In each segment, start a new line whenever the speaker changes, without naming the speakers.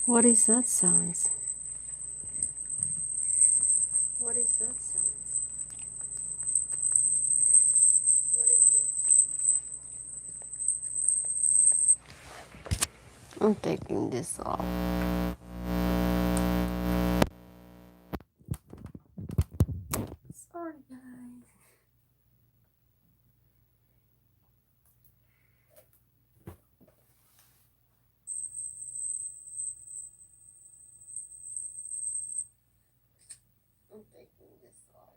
What is that sounds? What is that sounds? What is that sounds? I'm taking this off. Sorry, guys. I'm taking this off.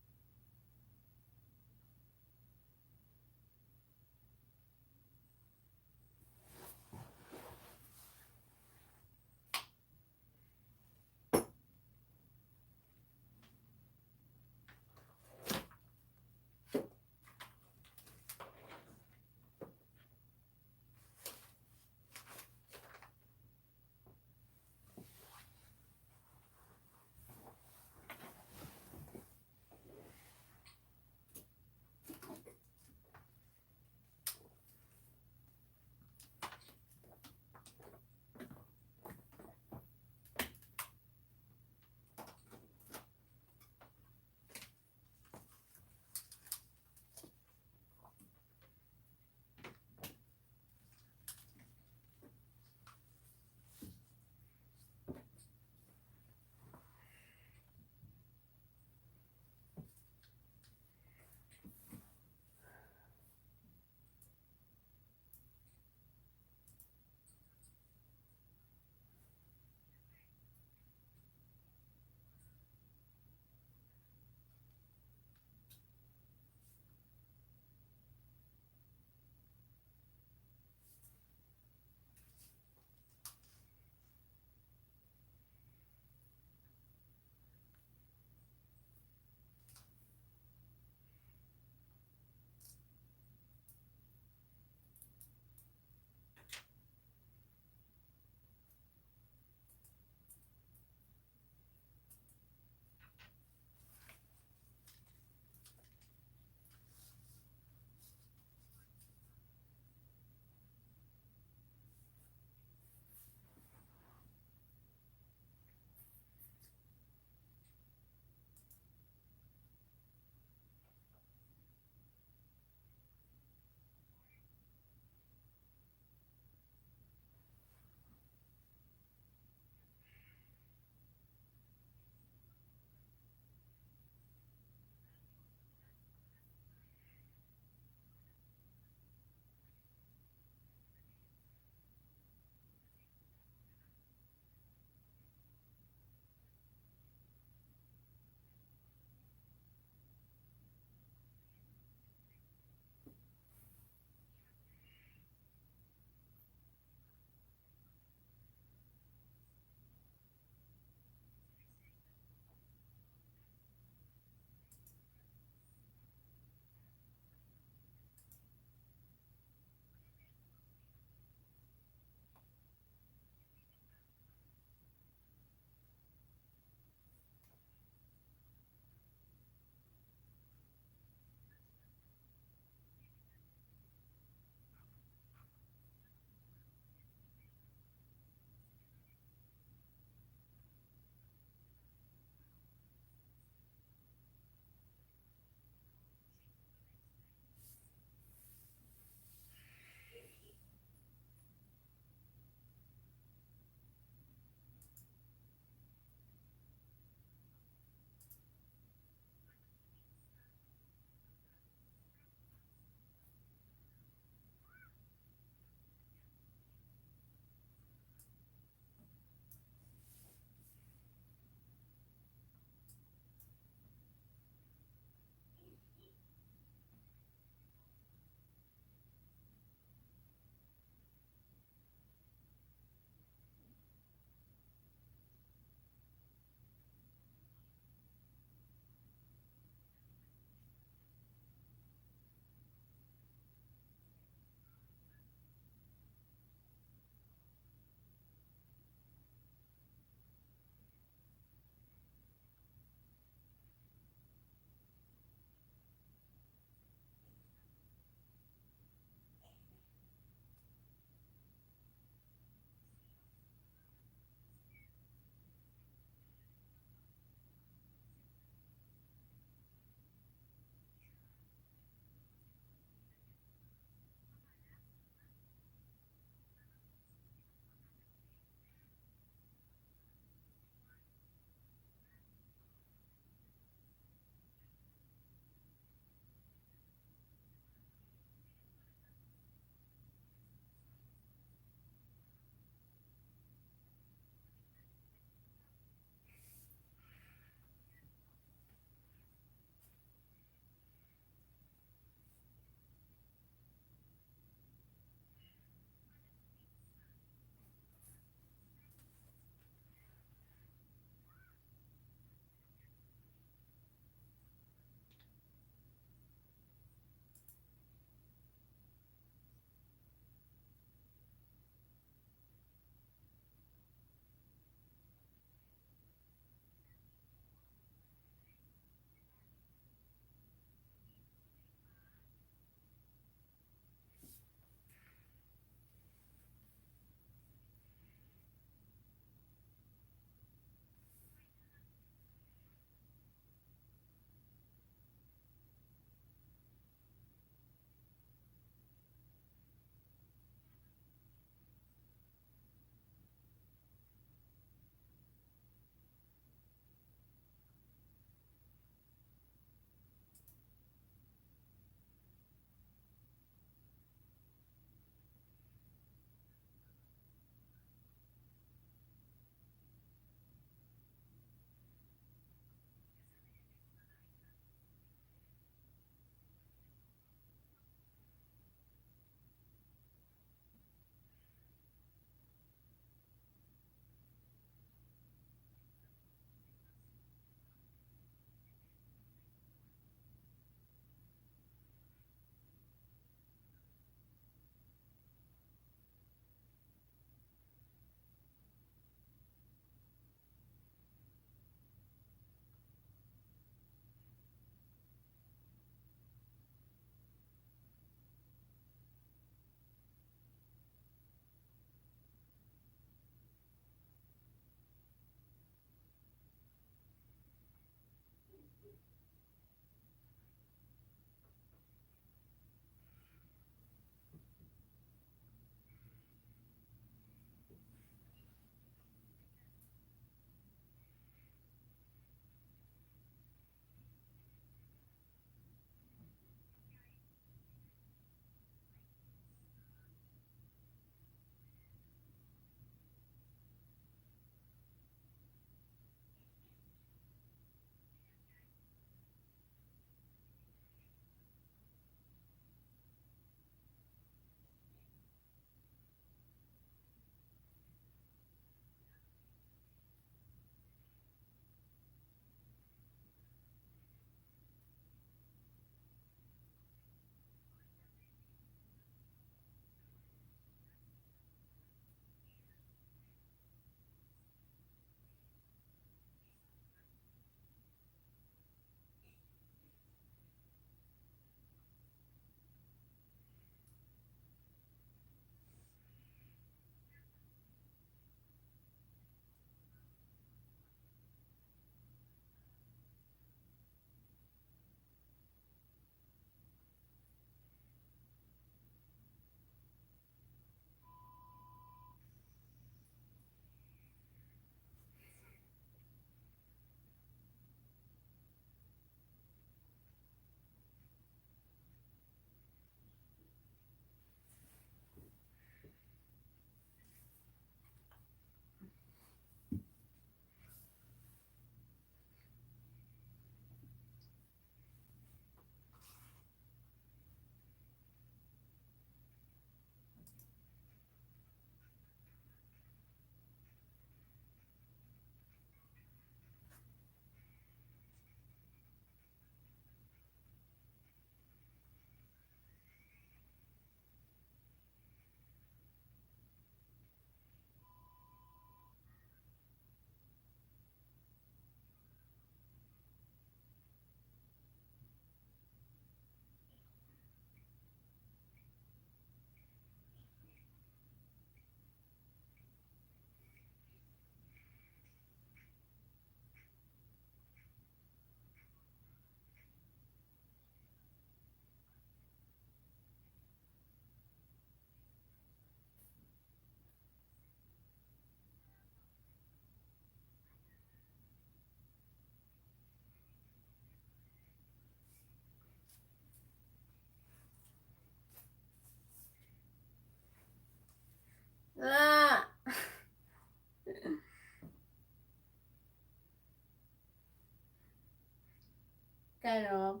kind of.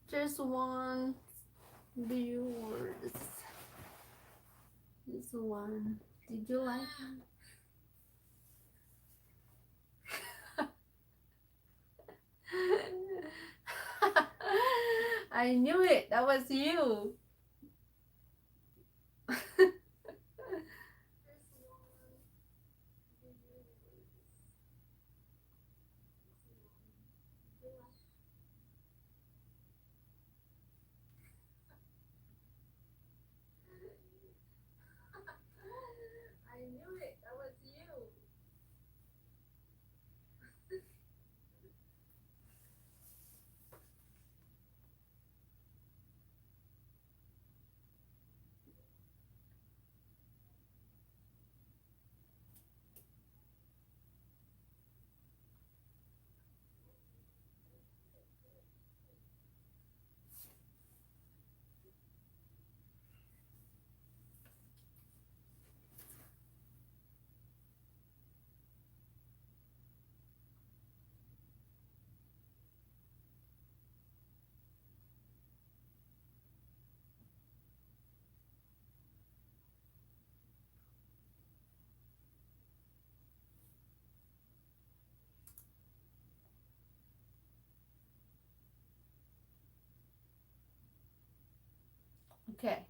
Just one viewers. This one. Did you like it? I knew it. That was you. I knew it. That was you. Okay.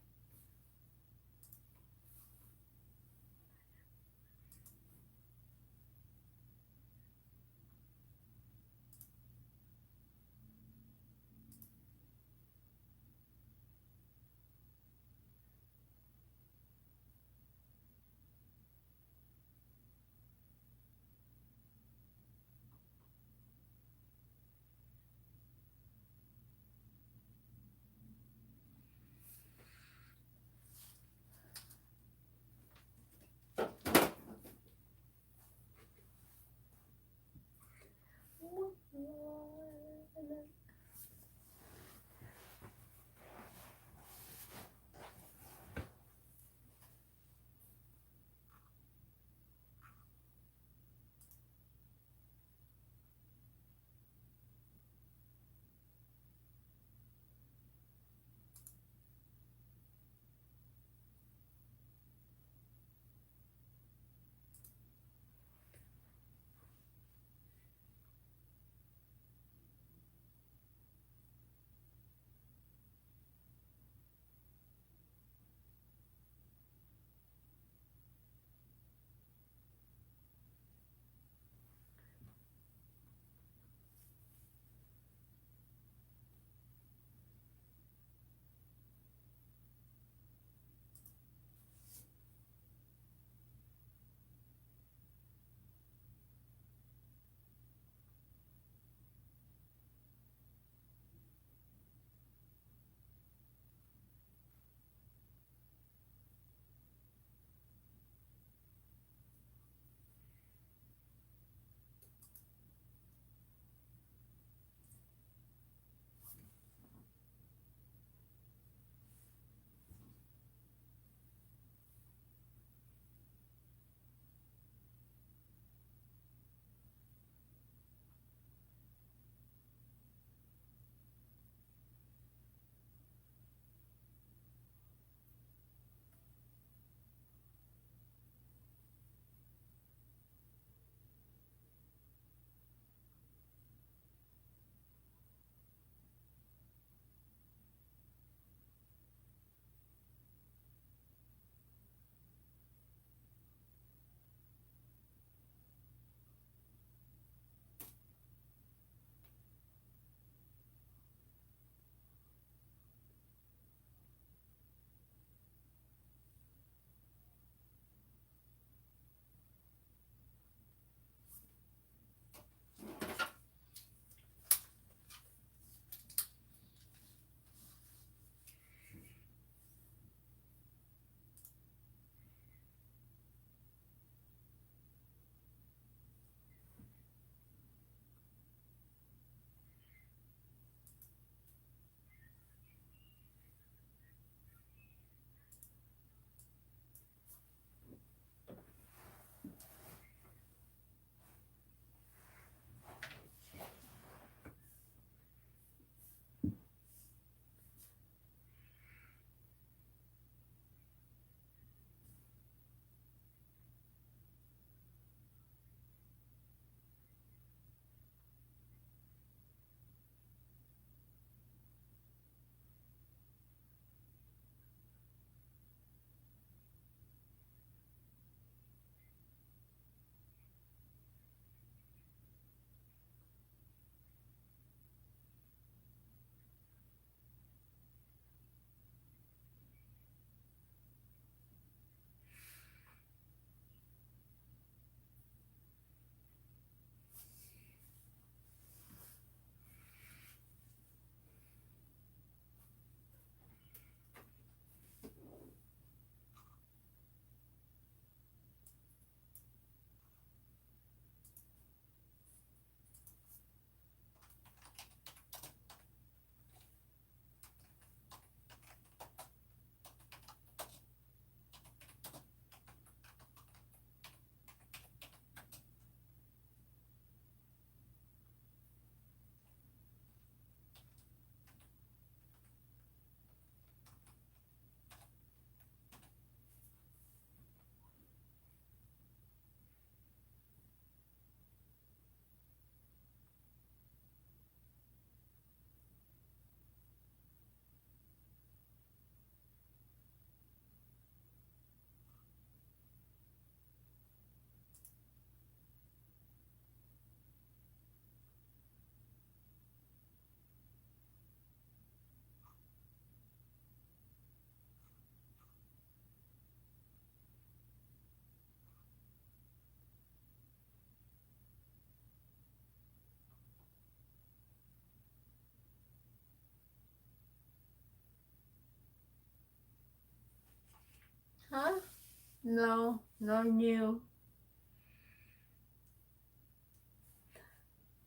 No, no new.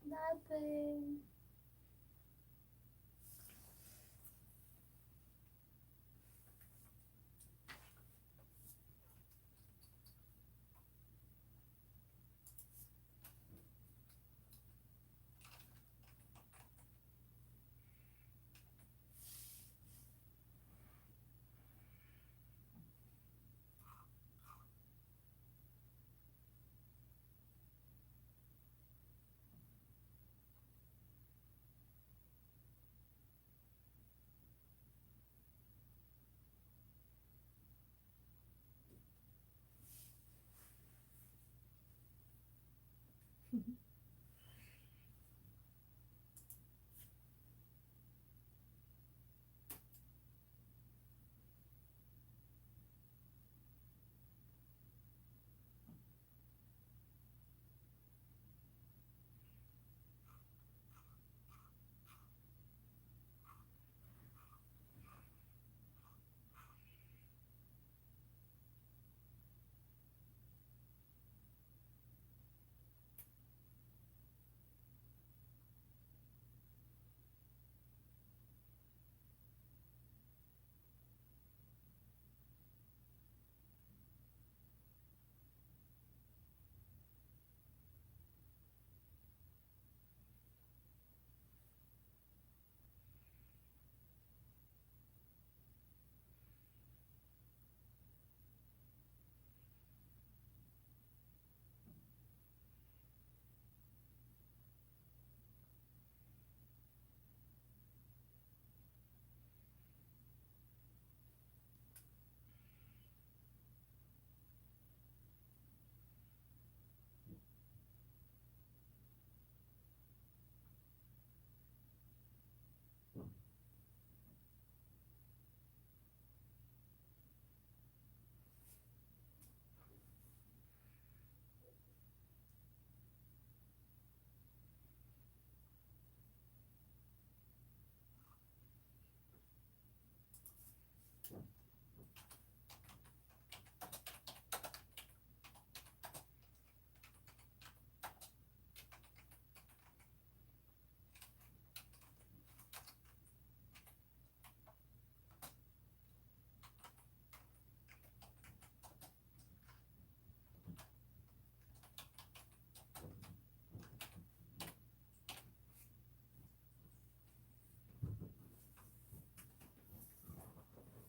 Nothing.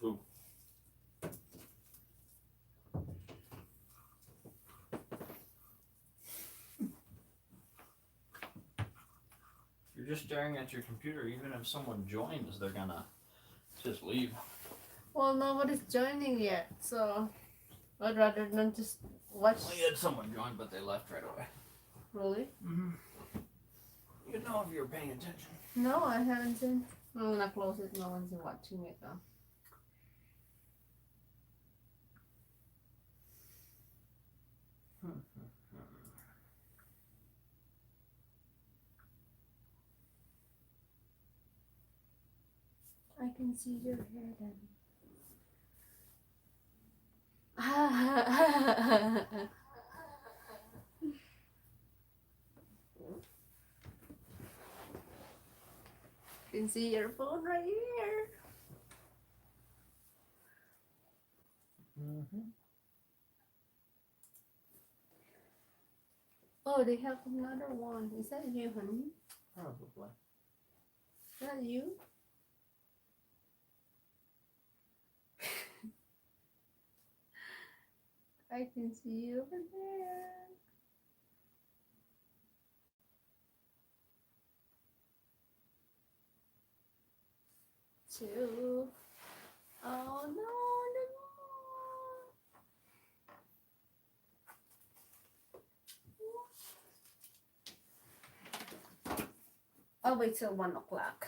Ooh. You're just staring at your computer. Even if someone joins, they're gonna just leave.
Well, nobody's joining yet, so I'd rather than just watch.
We had someone join, but they left right away.
Really?
Mm-hmm. You'd know if you were paying attention.
No, I haven't seen. I'm gonna close it. No one's watching it though. I can see your hair then. Can see your phone right here.
Mm-hmm.
Oh, they have another one. Is that you, honey?
Probably.
Is that you? I can see you over there. Two. Oh no, no. I'll wait till 1 o'clock.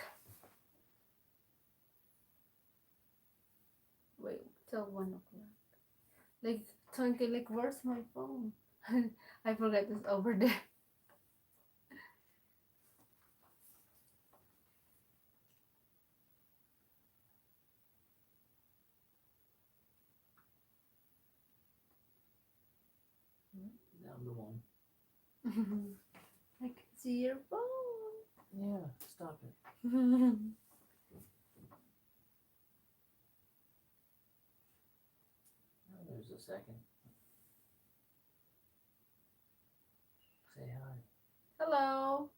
Wait till 1 o'clock. Like, Tonky, like, where's my phone? I forgot it's over there.
Down to one.
I can see your phone.
Yeah, stop it. Oh, there's a second. Say hi.
Hello.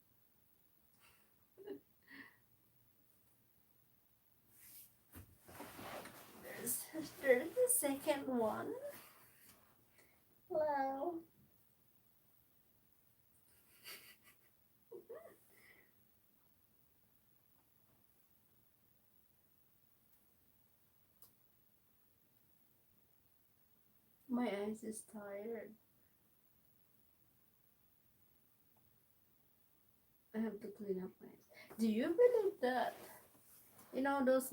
There's the second one. Hello. My eyes is tired. I have to clean up my eyes. Do you believe that? You know those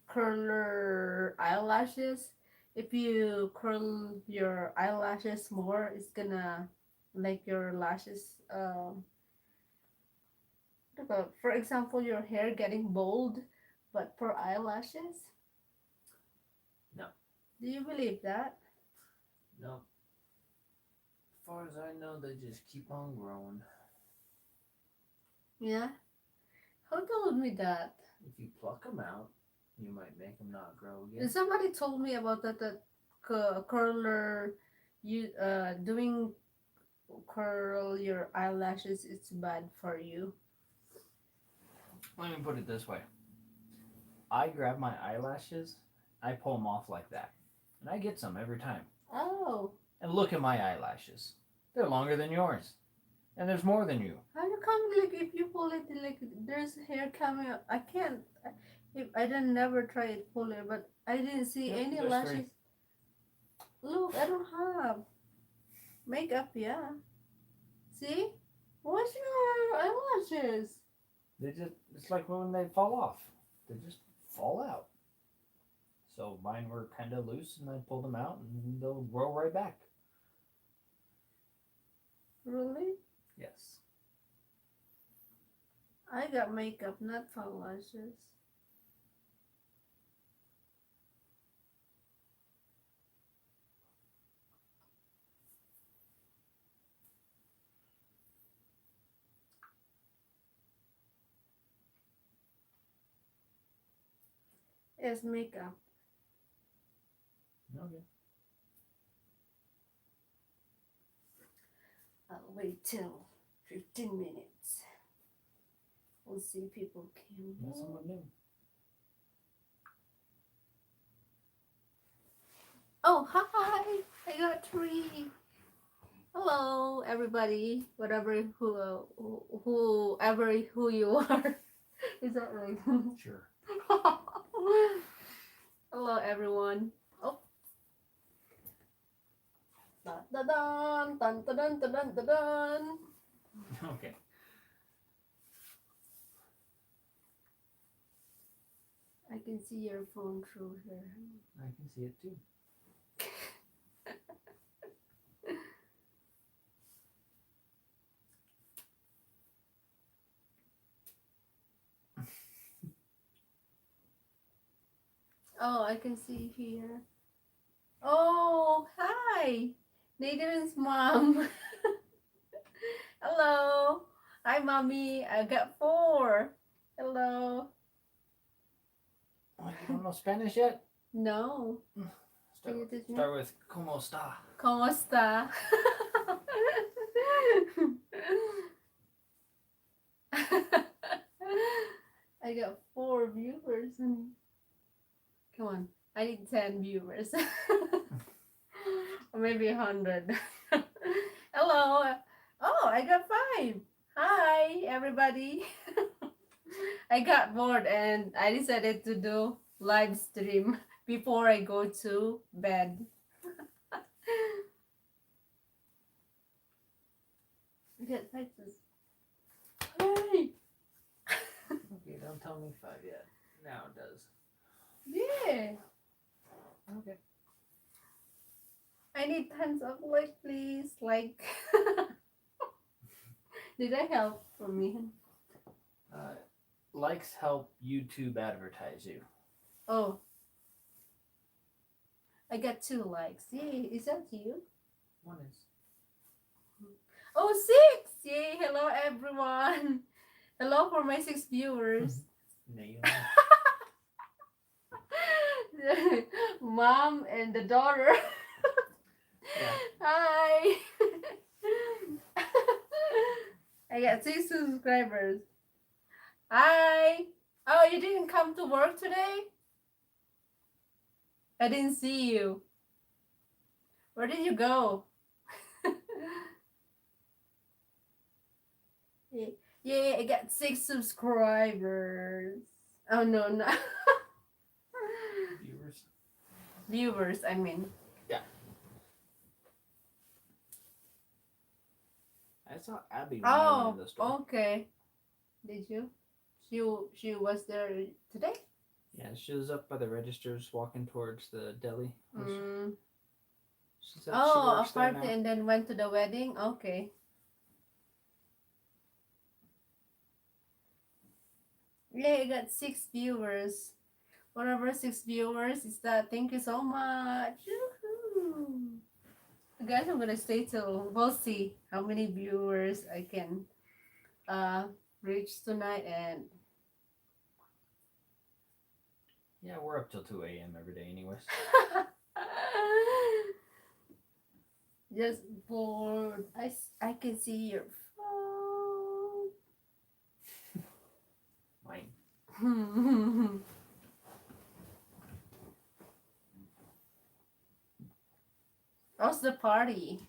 curler eyelashes? If you curl your eyelashes more, it's gonna make your lashes for example, your hair getting bold, but for eyelashes?
No.
Do you believe that?
No. As far as I know, they just keep on growing.
Yeah? Who told me that?
If you pluck them out, you might make them not grow again.
And somebody told me about that curler, you doing curl your eyelashes, it's bad for you.
Let me put it this way. I grab my eyelashes, I pull them off like that. And I get some every time.
Oh.
And look at my eyelashes. They're longer than yours. And there's more than you.
How you come, like, if you pull it, like, there's hair coming up? I can't. I didn't never try it pull it, but I didn't see
Yep,
any
there's
lashes.
3.
Look, I don't have makeup, yeah. See? What's your eyelashes?
It's like when they fall off. They just fall out. So mine were kind of loose and I pulled them out and they'll grow right back.
Really?
Yes.
I got makeup, not eyelashes. Yes, makeup.
Okay.
I'll wait till 15 minutes. We'll see people came.
That's someone new.
Oh, hi! I got 3. Hello, everybody. Whatever, whoever who you are. Is that right?
Sure.
Hello, everyone. Oh. Dun dun dun dun dun dun dun dun dun.
Okay.
I can see your phone through here.
I can see it too.
Oh, I can see here. Oh, hi! Nathan's mom. Hello. Hi, mommy. I got 4. Hello.
Oh, you don't know Spanish yet?
No. Can you
Start,
teach me?
start with ¿Cómo está?
¿Cómo está? I got 4 viewers. Come on. I need 10 viewers. Or maybe 100. Hello. Oh, I got 5. Hi, everybody. I got bored and I decided to do live stream before I go to bed. Get faces. Hey!
Okay, don't tell me 5 yet. Now it does.
Yeah.
Okay.
I need tons of like, please. Like. Did I help for me?
Likes help YouTube advertise you.
Oh. I got 2 likes. Yay. Is that you?
One is.
Oh, 6! Yay! Hello, everyone. Hello for my 6 viewers.
Nail.
Mom and the daughter.
Yeah.
Hi. I got 6 subscribers. Hi. Oh, you didn't come to work today? I didn't see you. Where did you go? Yeah, I got 6 subscribers. Oh no, no.
Viewers.
Viewers, I mean.
Yeah. I saw Abby when I went
Oh,
in the store.
okay. Did you? She was there today?
Yeah, she was up by the registers walking towards the deli.
Mm.
She said she
Oh, a
works there
party
now.
and then went to the wedding? Okay. Yeah, I got 6 viewers. Whatever 6 viewers is that. Thank you so much. Yoo-hoo. Guys, I'm gonna stay till we'll see how many viewers I can reach tonight and
Yeah, we're up till 2 a.m. every day anyways.
just bored. I can see your
Mine.
phone. How's the party?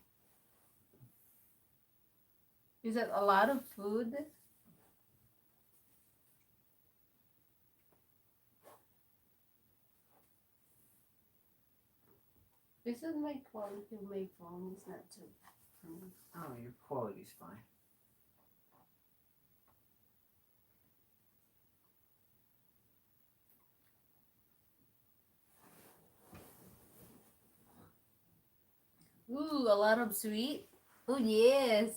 Is it a lot of food? This is my quality of my phone. It's not too.
Oh, your quality's fine.
Ooh, a lot of sweet. Oh yes,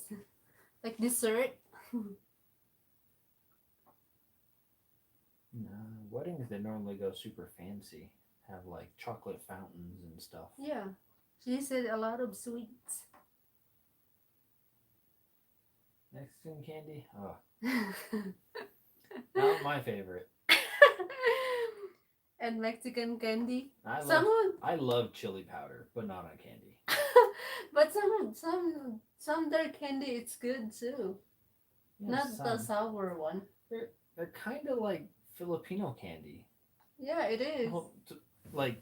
like dessert.
Weddings, they normally go super fancy. Have like chocolate fountains and stuff.
Yeah, she said a lot of sweets.
Mexican candy? Oh, not my favorite.
And Mexican candy.
I love,
Someone,
I love chili powder, but not on candy.
but some their candy it's good too.
Yeah,
Not the sour one.
they're kind of like Filipino candy.
Yeah, it is.
Well, like,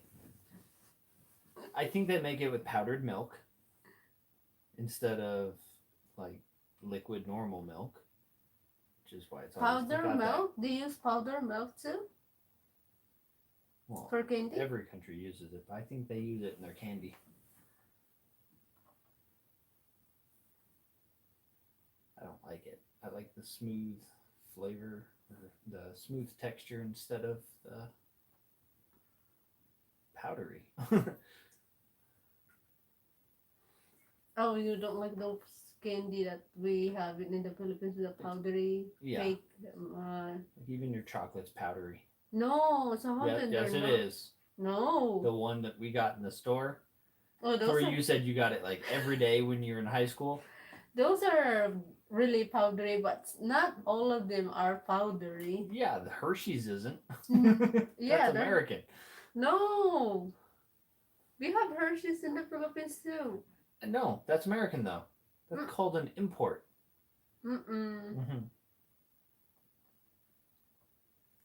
I think they make it with powdered milk instead of like liquid normal milk, which is why it's always
Powder
got
milk? They use powder milk too
Well,
for candy?
every country uses it, but I think they use it in their candy. I don't like it. I like the smooth flavor, or the smooth texture instead of the powdery.
Oh, you don't like those candy that we have in the Philippines, the powdery
Yeah.
fake.
Like even your chocolate's powdery.
No, some of
Yeah,
them
yes,
they're
it
not.
is.
No.
The one that we got in the store.
Oh,
Or you said you got it like every day when you were in high school.
those are really powdery, but not all of them are powdery.
Yeah, the Hershey's isn't.
Yeah,
That's American.
No. We have Hershey's in the Philippines too.
No, that's American though. That's called an import.
Mm-mm.
Mm-hmm.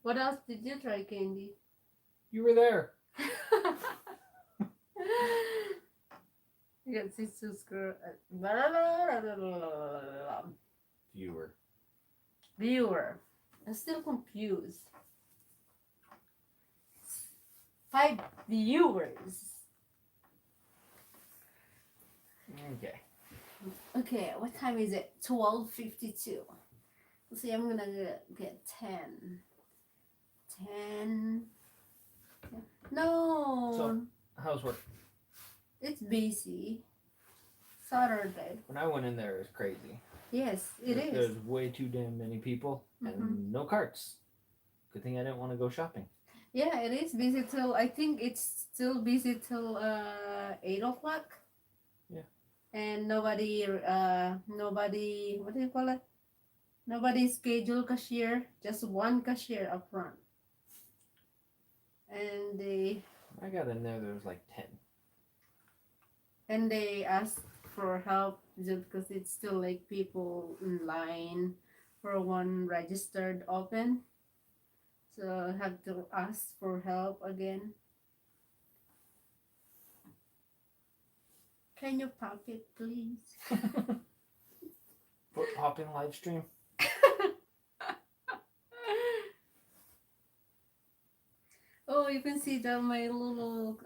What else did you try, candy?
You were there.
You got sisters girl. Viewer. I'm still confused. 5 viewers.
Okay.
Okay, what time is it? 12:52. Let's see, I'm gonna get 10. 10. No.
So, how's work?
It's busy. Saturday.
When I went in there, it was crazy.
Yes, it is.
There's way too damn many people and no carts. Good thing I didn't want to go shopping.
Yeah, it is busy till, I think it's still busy till 8 o'clock.
Yeah.
and nobody what do you call it? Nobody scheduled cashier, just one cashier up front. And
I got in there. There was like 10.
they asked for help just because it's still like people in line for one registered open. So I have to ask for help again. Can you pop it, please?
Pop in live stream.
Oh, you can see that my little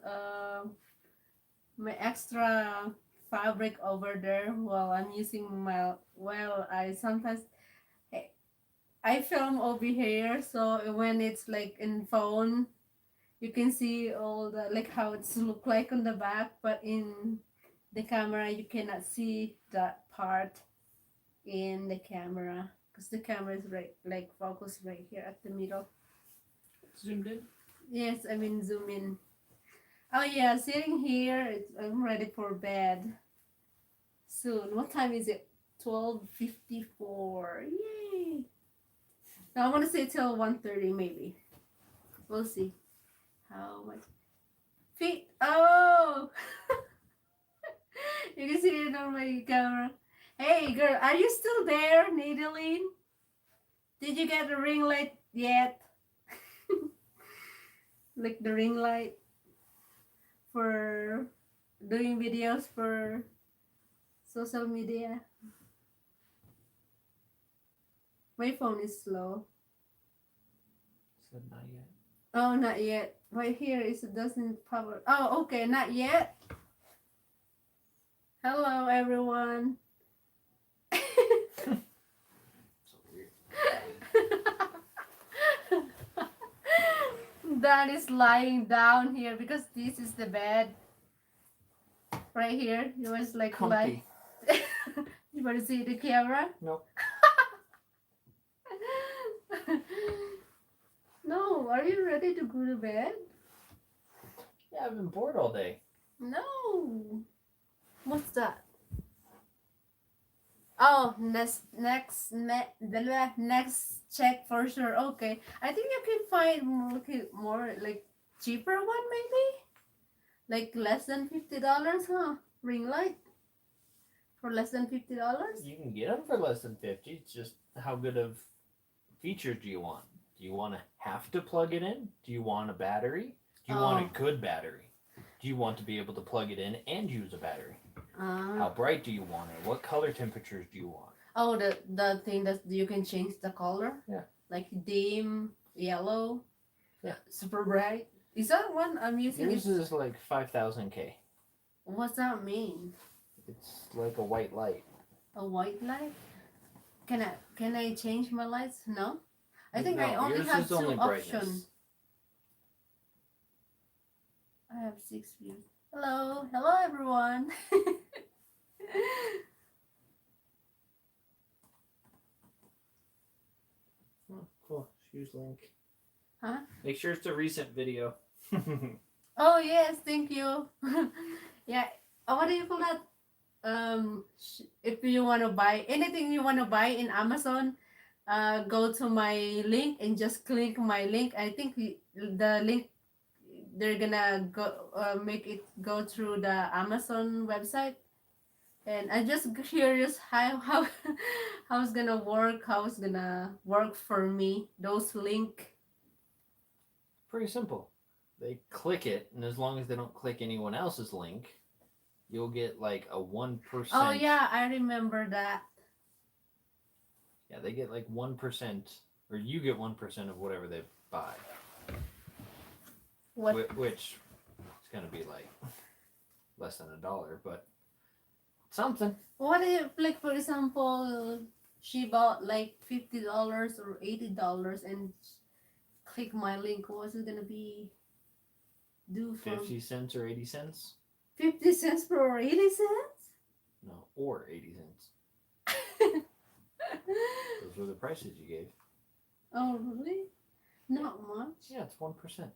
my extra fabric over there while I'm using my I sometimes I film over here, so when it's like in phone you can see all the like how it's look like on the back, but in the camera you cannot see that part in the camera because the camera is right like focused right here at the middle.
Zoomed in.
Yes, I mean zoom in. Oh yeah, sitting here, I'm ready for bed soon. What time is it? 12:54. Yay! Now I want to say till 1:30 maybe. We'll see. How much? Feet. Oh! You can see it on my camera. Hey girl, are you still there, Nadeline? Did you get the ring light yet? Like the ring light for doing videos for social media. My phone is slow.
Said not yet.
Oh, not yet. Right here is it doesn't power. Oh, okay, not yet. Hello, everyone.
So weird.
Dan is lying down here because this is the bed. Right here, he was like lying.
Comfy.
You want to see the camera?
Nope.
No, are you ready to go to bed?
Yeah, I've been bored all day.
No. What's that? Oh, next check for sure. Okay, I think you can find more like cheaper one maybe, like less than $50, huh? Ring light for less than $50.
You can get them for less than 50. It's just how good of feature do you want? Do you want to have to plug it in? Do you want a battery? Do you want a good battery? Do you want to be able to plug it in and use a battery? How bright do you want it? What color temperatures do you want?
Oh, the thing that you can change the color.
Yeah.
Like dim, yellow.
Yeah.
Super bright. Is that one I'm using?
Yours is like 5,000K.
What's that mean?
It's like a white light.
A white light? Can I change my lights? No. I think I
No,
only
yours
have
is
two
only brightness.
options. I have 6 views. Hello, hello everyone.
Oh, cool. Choose link.
Huh?
Make sure it's a recent video.
Oh yes, thank you. Yeah. What do you call that? If you want to buy anything you want to buy in Amazon, go to my link and just click my link. I think the link they're gonna go make it go through the Amazon website. And I'm just curious how how it's gonna work, how it's gonna work for me. Those link.
Pretty simple. They click it, and as long as they don't click anyone else's link, you'll get like a 1%.
Oh yeah, I remember that.
Yeah, they get like 1%, or you get 1% of whatever they buy.
What?
Which is gonna be like less than $1, but something.
What if, like, for example, she bought like $50 or $80 and click my link? What's it gonna be? Do for
50 cents or 80 cents?
50 cents for 80 cents?
No, or 80 cents. Those were the prices you gave.
Oh really? Not much.
Yeah, it's 1%.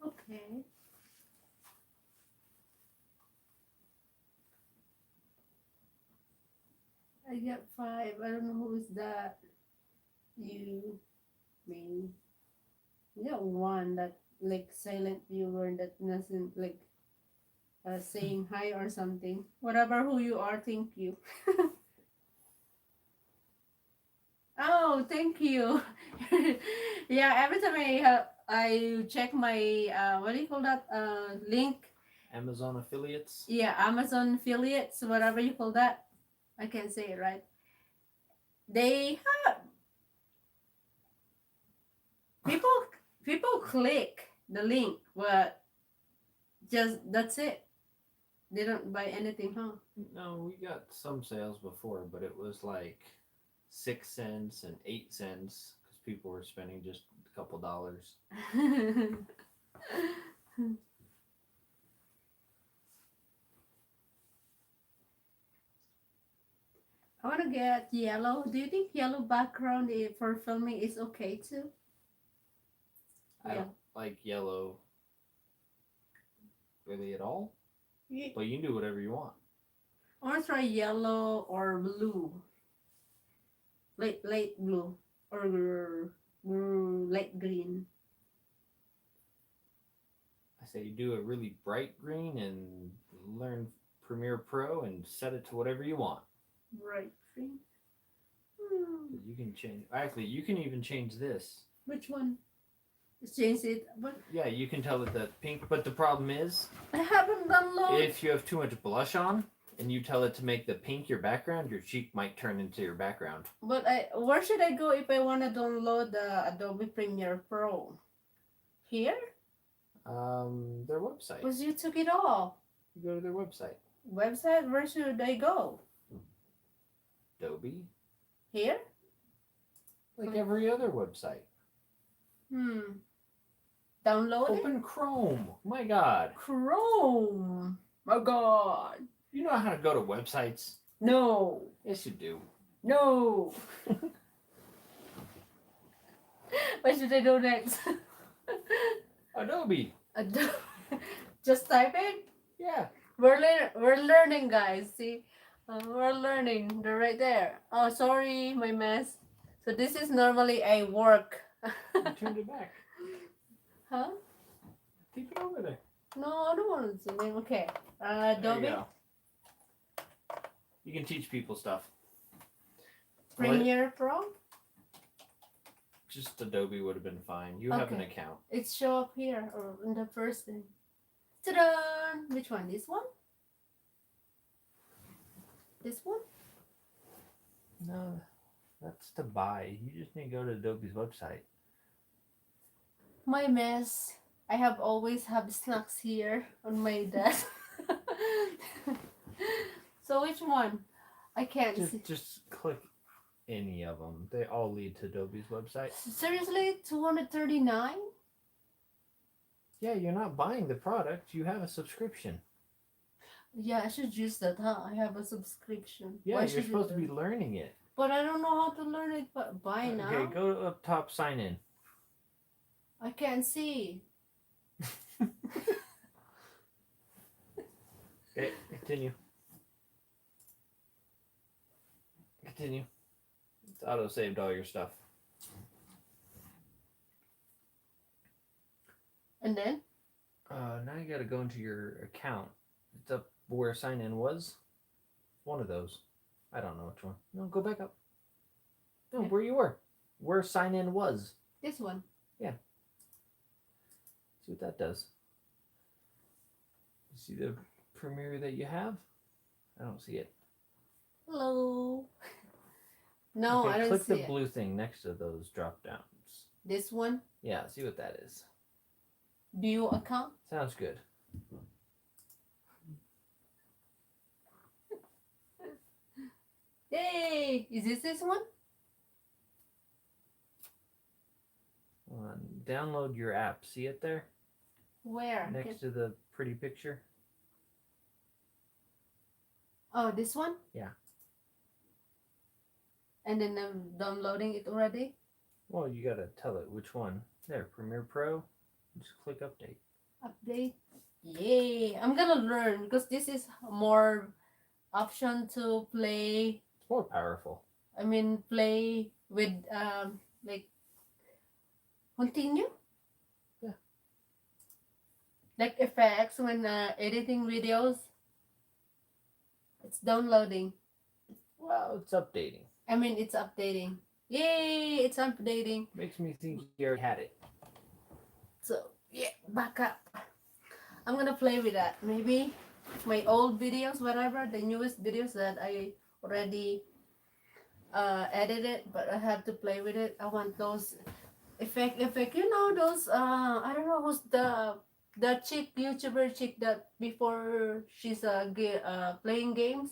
Okay. I got 5. I don't know who is that. You mean you got 1 that like silent viewer that doesn't like saying hi or something. Whatever who you are, thank you. Oh, thank you. Yeah, every time I check my what do you call that link?
Amazon affiliates.
Yeah, Amazon affiliates, whatever you call that. I can't say it right. They have people click the link, but just that's it. They don't buy anything, huh?
No, we got some sales before, but it was like 6 cents and 8 cents because people were spending just a couple dollars.
I want to get yellow. Do you think yellow background for filming is okay too?
I don't like yellow really at all,
Yeah.
but you can do whatever you want.
I want to try yellow or blue. Light blue or light green.
I say you do a really bright green and learn Premiere Pro and set it to whatever you want.
Bright green.
You can change. Actually, you can even change this.
Which one? Change it. But
Yeah, you can tell it that pink. But the problem is,
I haven't downloaded.
if you have too much blush on and you tell it to make the pink your background, your cheek might turn into your background.
But where should I go if I want to download the Adobe Premiere Pro? Here?
Their website.
Because you took it off.
You go to their website.
Website? Where should I go?
Adobe.
Here?
Like every other website.
Download it?
Open Chrome. My God.
Chrome. My God.
You know how to go to websites?
No.
Yes, you do.
No. What should I do next?
Adobe.
Just type it.
Yeah.
We're learning, guys. See, we're learning. They're right there. Oh, sorry, my mess. So this is normally a work.
You turned it back.
Huh?
Keep it over there.
No, I don't want to zoom in. Okay.
There
Adobe
you go. You can teach people stuff.
Premiere Pro.
Just Adobe would have been fine. You have an
Okay.
account.
It's show up here or in the first thing. Ta-da! Which one? This one? This one?
No, that's to buy. You just need to go to Adobe's website.
My mess. I have always have snacks here on my desk. So which one? I can't see.
Just click any of them. They all lead to Adobe's website.
Seriously? 239?
Yeah, you're not buying the product. You have a subscription.
Yeah, I should use that, huh? I have a subscription.
Yeah,
Why
you're
should you
supposed to be
learn?
learning it.
But I don't know how to learn it by now.
Okay, go up top, sign in.
I can't see.
Okay, continue. Continue. It's auto-saved all your stuff.
And then?
Now you gotta go into your account. It's up where sign in was. One of those. I don't know which one. No, go back up. No,
Okay.
where you were. Where sign in was.
This one.
See what that does. You see the Premiere that you have? I don't see it.
Hello. No,
Okay,
I don't
click
see
the
it.
blue thing next to those drop downs.
This one.
Yeah, see what that is.
View account.
Sounds good.
Yay! Is this one?
Download your app. See it there?
Where?
Next to the pretty picture?
Oh, this one?
Yeah.
And then I'm downloading it already?
Well, you gotta tell it which one. There, Premiere Pro. Just click update.
Update. Yay! I'm gonna learn because this is more option to play
It's more powerful.
I mean, play with like continue.
Yeah.
Like effects when editing videos. It's downloading.
Well, it's updating.
I mean, it's updating. Yay! It's updating.
Makes me think you already had it.
So yeah, back up. I'm gonna play with that. Maybe my old videos, whatever, the newest videos that I already edited, but I have to play with it. I want those effect. You know those. I don't know who's the chick YouTuber chick that before she's playing games,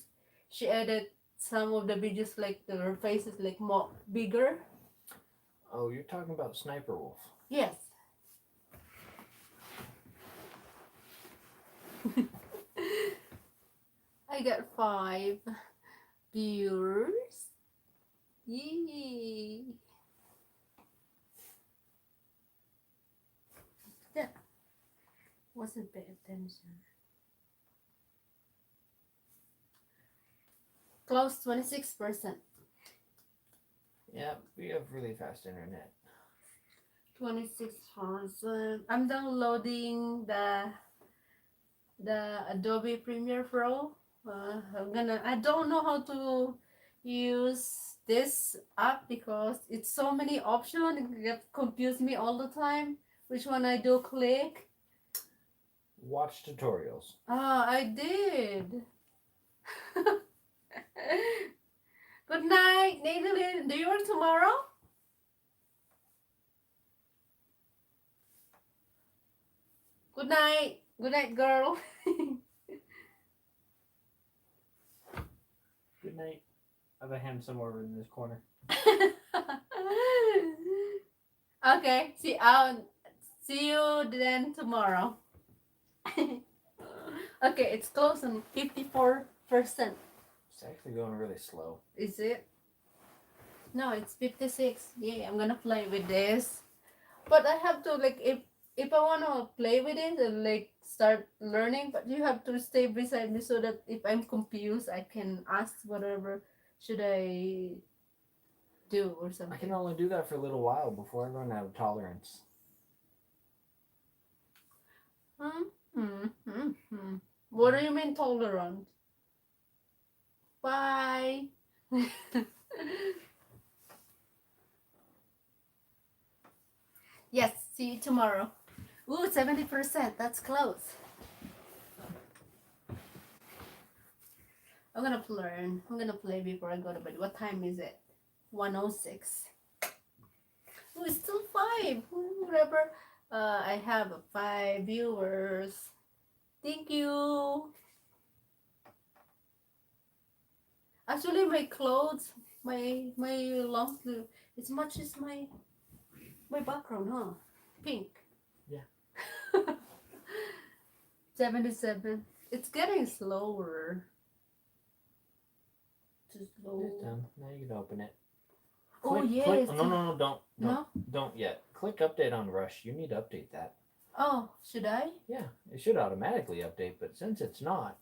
she added some of the videos like her face is like more bigger.
Oh, you're talking about Sniper Wolf.
Yes. I got 5 viewers. Yay! Yeah. Wasn't paying attention. Close 26%.
Yeah, we have really fast internet.
26%. I'm downloading the Adobe Premiere Pro. I don't know how to use this app because it's so many options. It confuse me all the time. Which one I do click?
Watch tutorials.
Ah, I did. Good night, Nathan. Do you work tomorrow? Good night. Good night, girl.
Good night. I have a ham somewhere in this corner.
Okay. I'll see you then tomorrow. Okay, it's close on 54%.
It's actually going really slow.
Is it? No, it's 56. Yeah, I'm gonna play with this. But I have to like if I wanna play with it and like start learning, but you have to stay beside me so that if I'm confused I can ask whatever should I do or
I
something.
can only do that for a little while before I run out of tolerance.
What do you mean tolerant? Bye. Yes, see you tomorrow. Ooh, 70%. That's close. I'm gonna learn. I'm gonna play before I go to bed. What time is it? 1:06. Oh, it's still 5. Whatever. I have 5 viewers. Thank you. Actually, my clothes, my long sleeve, it's matches my background, huh? Pink.
Yeah.
77. It's getting slower. Too slow.
It's done. Now you can open it.
Oh,
Click,
yes.
click. No, don't.
No?
Don't yet. Click update on Rush. You need to update that.
Oh, should I?
Yeah, it should automatically update, but since it's not,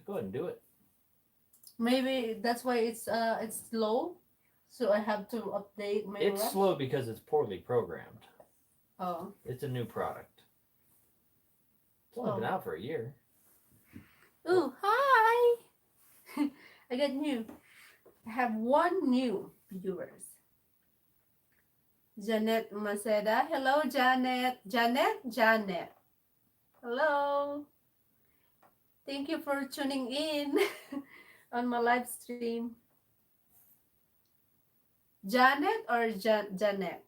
go ahead and do it.
Maybe that's why it's slow. So I have to update my
It's
Rush?
slow because it's poorly programmed.
Oh.
It's a new product. It's only been out for a year.
Ooh, hi! I got new. I have 1 new viewers. Janet Maceda. Hello, Janet. Janet. Hello. Thank you for tuning in on my live stream. Janet or Janet?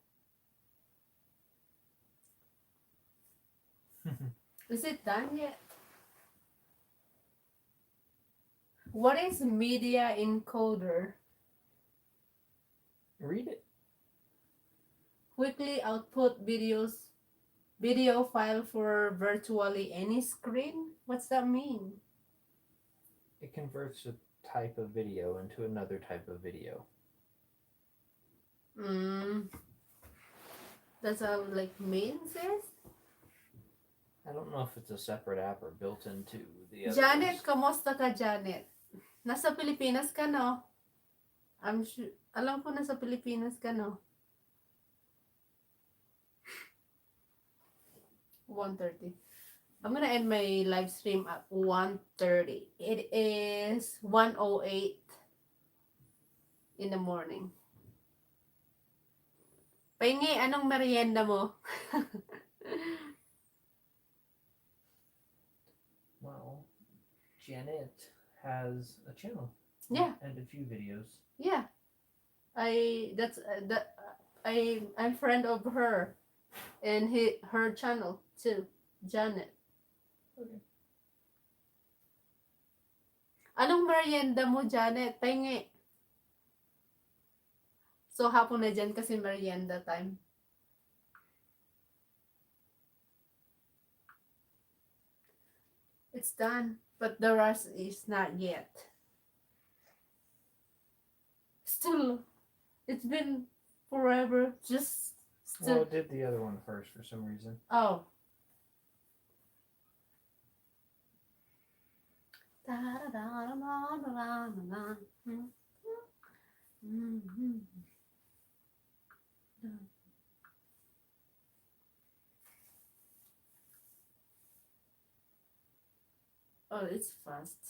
Is it done yet? What is media encoder?
Read it.
Quickly output video file for virtually any screen? What's that mean?
It converts a type of video into another type of video.
That's how like main says?
I don't know if it's a separate app or built into the other
Janet,
ones.
kamusta ka, Janet? Nasa Pilipinas ka, no? I'm sure, alam ko nasa Pilipinas ka, no? 1:30. I'm gonna end my live stream at 1:30. It is 1:08 in the morning. Pahingi, anong merienda mo?
Well, Janet has a channel.
Yeah.
And a few videos.
Yeah. I'm friend of her and her channel too, Janet.
Okay.
Anong merienda mo, Janet? Pahingi. So, hapon na dyan kasi merienda time. It's done, but the rest is not yet. Still, it's been forever. Just still.
Well, I did the other one first for some reason.
Oh. Oh, it's fast.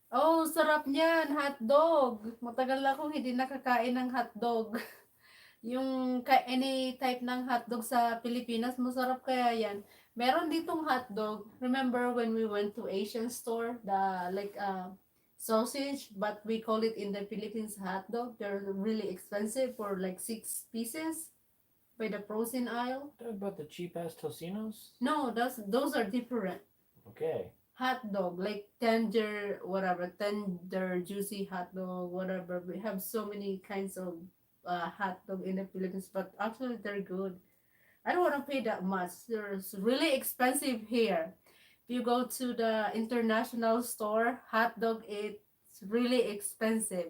Oh, sarap niyan, hotdog. Matagal akong hindi nakakain ng hotdog. Yung any type ng hotdog sa Pilipinas, masarap kaya yan. Meron ditong hotdog. Remember when we went to Asian store, the like sausage, but we call it in the Philippines hotdog. They're really expensive for like 6 pieces by the frozen aisle.
Talk about the cheap ass Tocinos?
No, those are different.
Okay.
Hot dog, like tender, whatever, tender, juicy hot dog, whatever. We have so many kinds of hot dog in the Philippines, but actually they're good. I don't want to pay that much. They're really expensive here. If you go to the international store, hot dog, it's really expensive.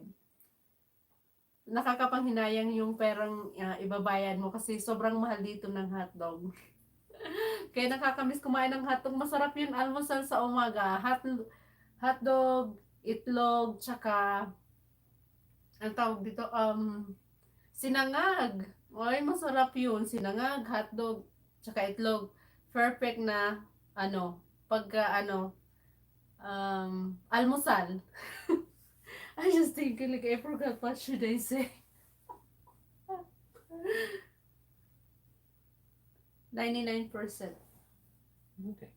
Nakakapanghinayang yung perang ibabayad mo kasi sobrang mahal dito ng hot dog. Kaya nakakamiss kumain ng hotdog. Masarap yun almusal sa umaga. Hotdog, itlog, tsaka ang tawag dito, sinangag. Ay, masarap yun. Sinangag, hotdog, tsaka itlog. Perfect na, almusal. I just think, like, I forgot what should I say. 99%.
Okay.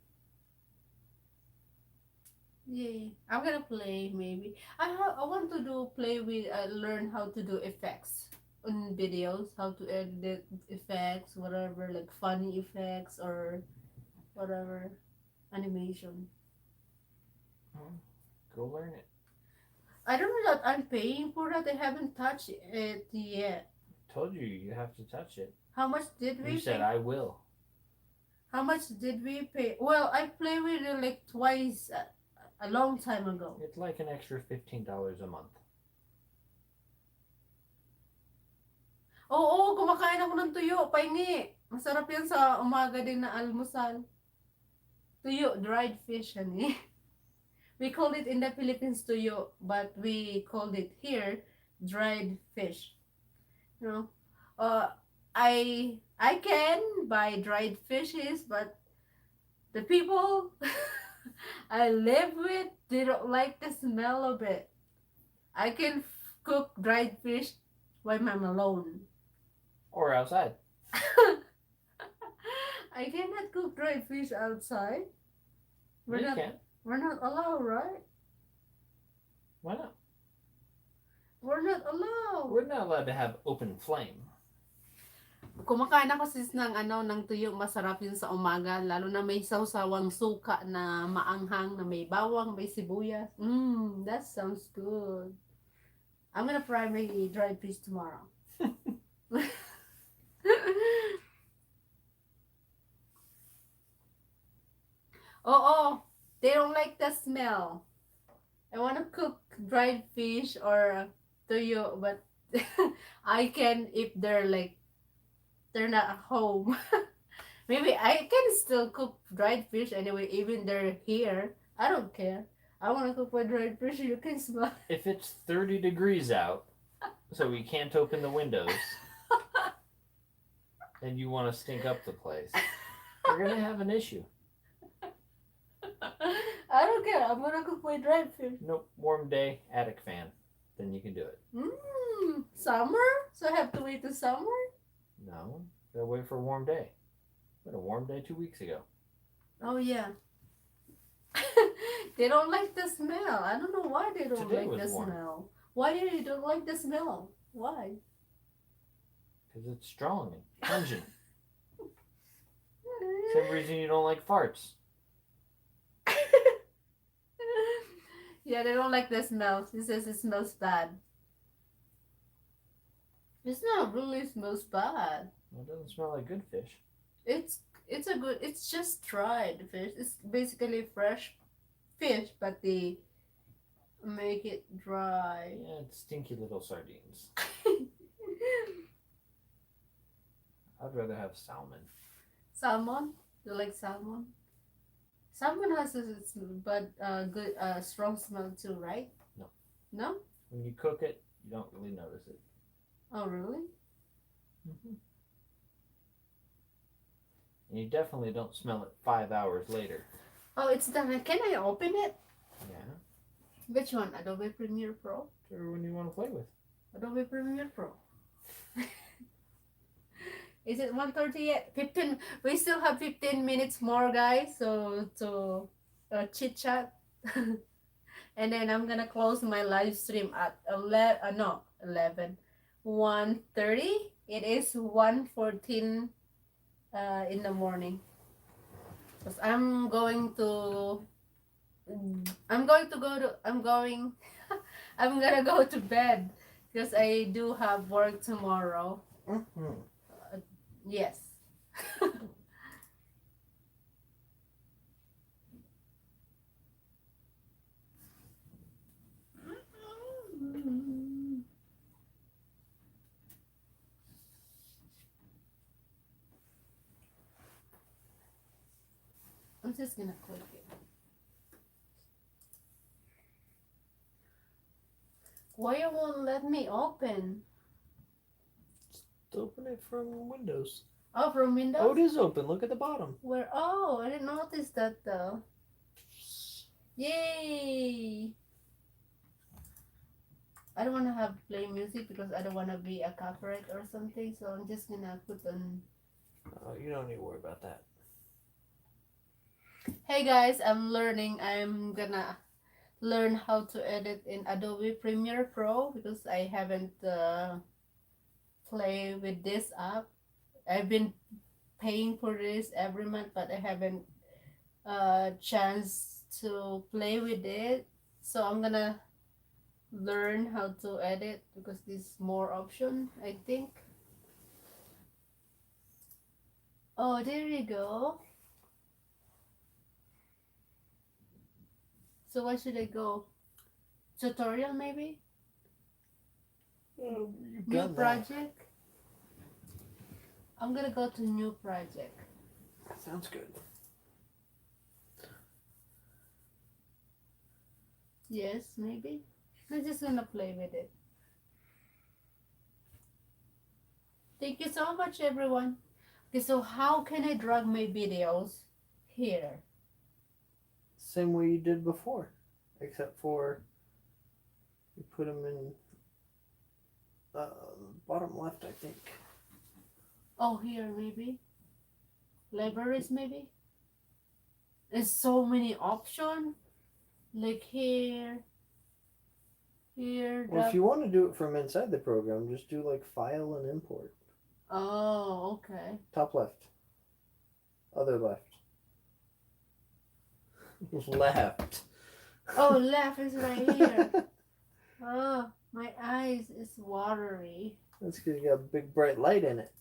Yay. I'm gonna play maybe. I want to play with learn how to do effects on videos, how to edit effects, whatever, like funny effects or whatever animation.
Go learn it.
I don't know that I'm paying for that. I haven't touched it yet.
Told you you have to touch it.
How much did we
You said
pay?
I will.
How much did we pay? Well, I played with it like twice a long time ago.
It's like an extra $15 a month.
Oo, kumakain ako ng tuyo. Pahingi. Masarap yan sa umaga din na almusal. Tuyo, dried fish yan eh. We called it in the Philippines tuyo, but we called it here dried fish. You know, I can buy dried fishes, but the people I live with, they don't like the smell of it. I can cook dried fish when I'm alone.
Or outside.
I cannot cook dried fish outside.
You can.
We're not allowed, right?
Why not?
We're not allowed.
We're not allowed to have open flame.
Kumakain ako sis ng tuyo, masarap yun sa umaga, lalo na may sawsawang suka na maanghang, na may bawang, may sibuyas. That sounds good. I'm gonna fry my dried fish tomorrow. Oh, they don't like the smell. I wanna cook dried fish or tuyo, but I can if they're not at home. Maybe I can still cook dried fish anyway, even they're here. I don't care. I want to cook with dried fish. You can smell.
If it's 30 degrees out, so we can't open the windows, and you want to stink up the place, you're gonna have an issue.
I don't care. I'm gonna cook with dried fish.
Nope, warm day, attic fan. Then you can do it.
Summer? So I have to wait till summer?
No, gotta wait for a warm day. We had a warm day 2 weeks ago.
Oh yeah. They don't like the smell. I don't know why they don't
Today
like the
was warm.
smell. Why do they don't like the smell? Why?
Because it's strong and pungent. Same reason you don't like farts.
Yeah, they don't like the smell. He says it smells bad. It's not really smells bad.
Well, it doesn't smell like good fish.
It's it's just dried fish. It's basically fresh fish, but they make it dry.
Yeah, it's stinky little sardines. I'd rather have salmon.
Salmon? You like salmon? Salmon has a but good strong smell too, right?
No.
No?
When you cook it, you don't really notice it.
Oh really?
Mm-hmm. And you definitely don't smell it 5 hours later.
Oh, it's done. Can I open it?
Yeah.
Which one? Adobe Premiere Pro?
Whichever one you want to play with.
Adobe Premiere Pro. Is it 1:30 yet? 15. We still have 15 minutes more, guys. So to chit chat, and then I'm gonna close my live stream at 11. 1:30. It is 1:14 in the morning. Cause I'm going to I'm gonna go to bed because I do have work tomorrow.
Mm-hmm.
Yes. I'm just gonna click it. Why you won't let me open?
Open it from Windows.
Oh, from Windows?
Oh, it is open. Look at the bottom.
Where? Oh, I didn't notice that though. Yay! I don't want to have play music because I don't want to be a copyright or something. So I'm just gonna put on.
Oh, you don't need to worry about that.
Hey guys, I'm gonna learn how to edit in Adobe Premiere Pro because I haven't play with this app. I've been paying for this every month, but I haven't chance to play with it. So I'm gonna learn how to edit because there's more option, I think. Oh, there you go. So where should I go? Tutorial maybe?
Oh, you've
New
done that.
project? I'm gonna go to new project.
Sounds good.
Yes, maybe. I'm just gonna play with it. Thank you so much, everyone. Okay, so how can I drag my videos here?
Same way you did before, except for you put them in bottom left, I think.
Oh, here maybe. Libraries maybe. There's so many options. Like here.
Well, if you want to do it from inside the program, just do like File and Import.
Oh, okay.
Top left. Other left. Left.
Oh, left is right here. Oh, my eyes is watery.
That's because you got a big bright light in it.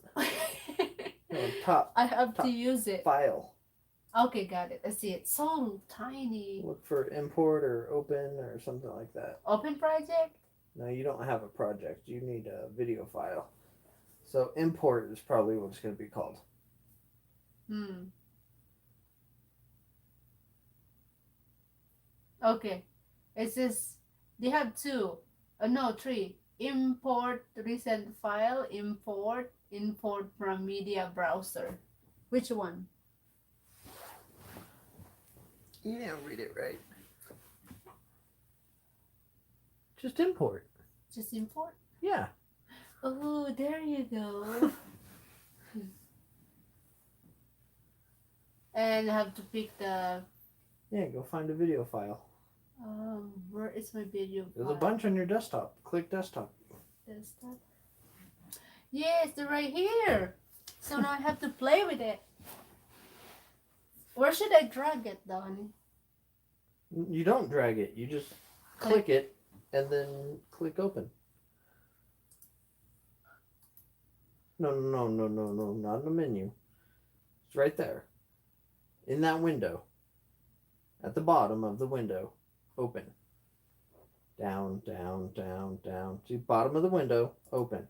Top.
I have
top
to use it.
File.
Okay, got it. I see it. So tiny.
Look for import or open or something like that.
Open project?
No, you don't have a project. You need a video file. So import is probably what it's going to be called.
Okay, It says they have two. No, three. Import recent file, import from media browser. Which one?
You didn't read it right. Just import.
Just import.
Yeah.
Oh, there you go. And I have to pick the.
Yeah, go find a video file.
Where is my video?
There's a
file?
bunch on your desktop. Click desktop.
Desktop. Yes, they're right here. So now I have to play with it. Where should I drag it, Donnie?
You don't drag it. You just click it and then click open. No, not in the menu. It's right there. In that window. At the bottom of the window. Open. Down. See, bottom of the window. Open.